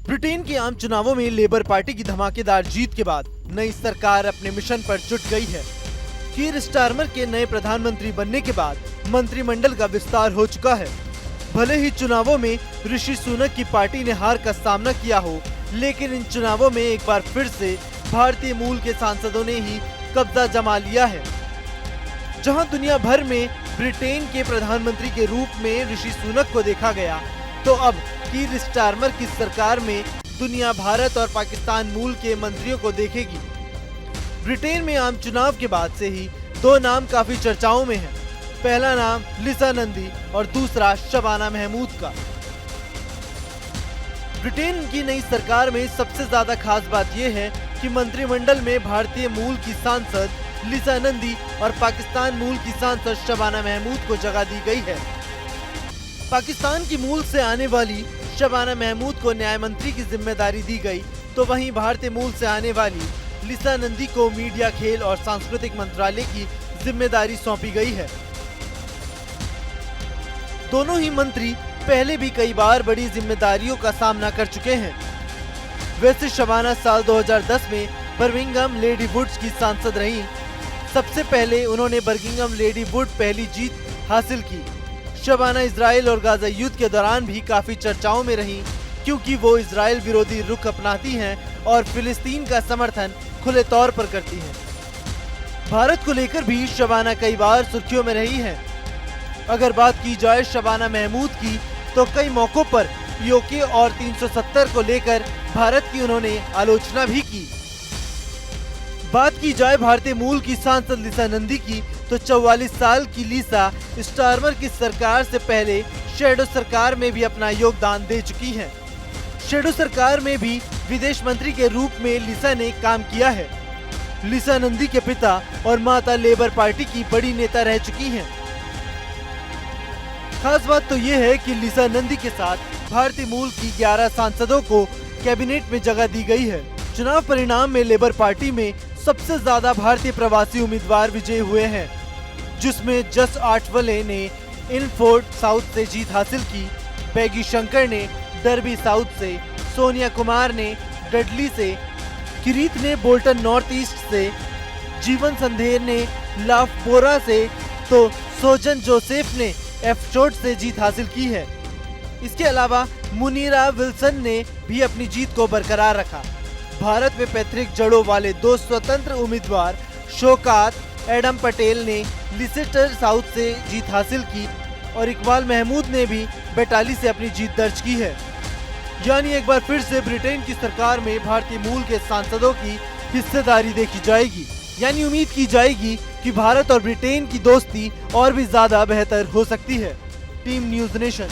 Britain के आम चुनावों में लेबर पार्टी की धमाकेदार जीत के बाद नई सरकार अपने मिशन पर जुट गई है। कीर स्टारमर के नए प्रधानमंत्री बनने के बाद मंत्रिमंडल का विस्तार हो चुका है। भले ही चुनावों में ऋषि सुनक की पार्टी ने हार का सामना किया हो, लेकिन इन चुनावों में एक बार फिर से भारतीय मूल के सांसदों ने ही कब्जा जमा लिया है। जहां दुनिया भर में ब्रिटेन के प्रधानमंत्री के रूप में ऋषि सुनक को देखा गया, तो अब कीर स्टारमर की सरकार में दुनिया भारत और पाकिस्तान मूल के मंत्रियों को देखेगी। ब्रिटेन में आम चुनाव के बाद से ही दो नाम काफी चर्चाओं में हैं। पहला नाम लिसा नंदी और दूसरा शबाना महमूद का। ब्रिटेन की नई सरकार में सबसे ज्यादा खास बात यह है कि मंत्रिमंडल में भारतीय मूल की सांसद लिसा नंदी और पाकिस्तान मूल की सांसद शबाना महमूद को जगह दी गई है। पाकिस्तान की मूल से आने वाली शबाना महमूद को न्याय मंत्री की जिम्मेदारी दी गई, तो वहीं भारतीय मूल से आने वाली लिसा नंदी को मीडिया, खेल और सांस्कृतिक मंत्रालय की जिम्मेदारी सौंपी गई है। दोनों ही मंत्री पहले भी कई बार बड़ी जिम्मेदारियों का सामना कर चुके हैं। वैसे शबाना साल 2010 में बर्मिंघम लेडी वुड्स की सांसद रहीं। सबसे पहले उन्होंने बर्मिंघम लेडी वुड पहली जीत हासिल की। शबाना इजराइल और गाजा युद्ध के दौरान भी काफी चर्चाओं में रहीं, क्योंकि वो इजराइल विरोधी रुख अपनाती हैं और फिलिस्तीन का समर्थन खुले तौर पर करती हैं। भारत को लेकर भी शबाना कई बार सुर्खियों में रही हैं। अगर बात की जाए शबाना महमूद की, तो कई मौकों पर पीओके और 370 को लेकर भारत की उन्होंने आलोचना भी की। बात की जाए भारतीय मूल की सांसद लिसा नंदी की, तो 44 साल की लिसा स्टारमर की सरकार से पहले शैडो सरकार में भी अपना योगदान दे चुकी हैं। शैडो सरकार में भी विदेश मंत्री के रूप में लिसा ने काम किया है। लिसा नंदी के पिता और माता लेबर पार्टी की बड़ी नेता रह चुकी हैं। खास बात तो ये है कि लिसा नंदी के साथ भारतीय मूल की 11 सांसदों को कैबिनेट में जगह दी गई है। चुनाव परिणाम में लेबर पार्टी में सबसे ज्यादा भारतीय प्रवासी उम्मीदवार विजयी हुए हैं, जिसमें जस आठवले ने इनफोर्ड साउथ से जीत हासिल की, पैगी शंकर ने डर्बी साउथ से, सोनिया कुमार ने डडली से, किरीत ने बोल्टन नॉर्थ ईस्ट से, जीवन संधेर ने लाफबोरा से, तो सोजन जोसेफ ने एफशोट से जीत हासिल की है। इसके अलावा मुनीरा विल्सन ने भी अपनी जीत को बरकरार रखा। भारत में पैतृक जड़ों वाले दो स्वतंत्र उम्मीदवार शौकत एडम पटेल ने लिसेस्टर साउथ से जीत हासिल की और इकबाल महमूद ने भी बैटाली से अपनी जीत दर्ज की है। यानी एक बार फिर से ब्रिटेन की सरकार में भारतीय मूल के सांसदों की हिस्सेदारी देखी जाएगी। यानी उम्मीद की जाएगी कि भारत और ब्रिटेन की दोस्ती और भी ज्यादा बेहतर हो सकती है। Team news nation.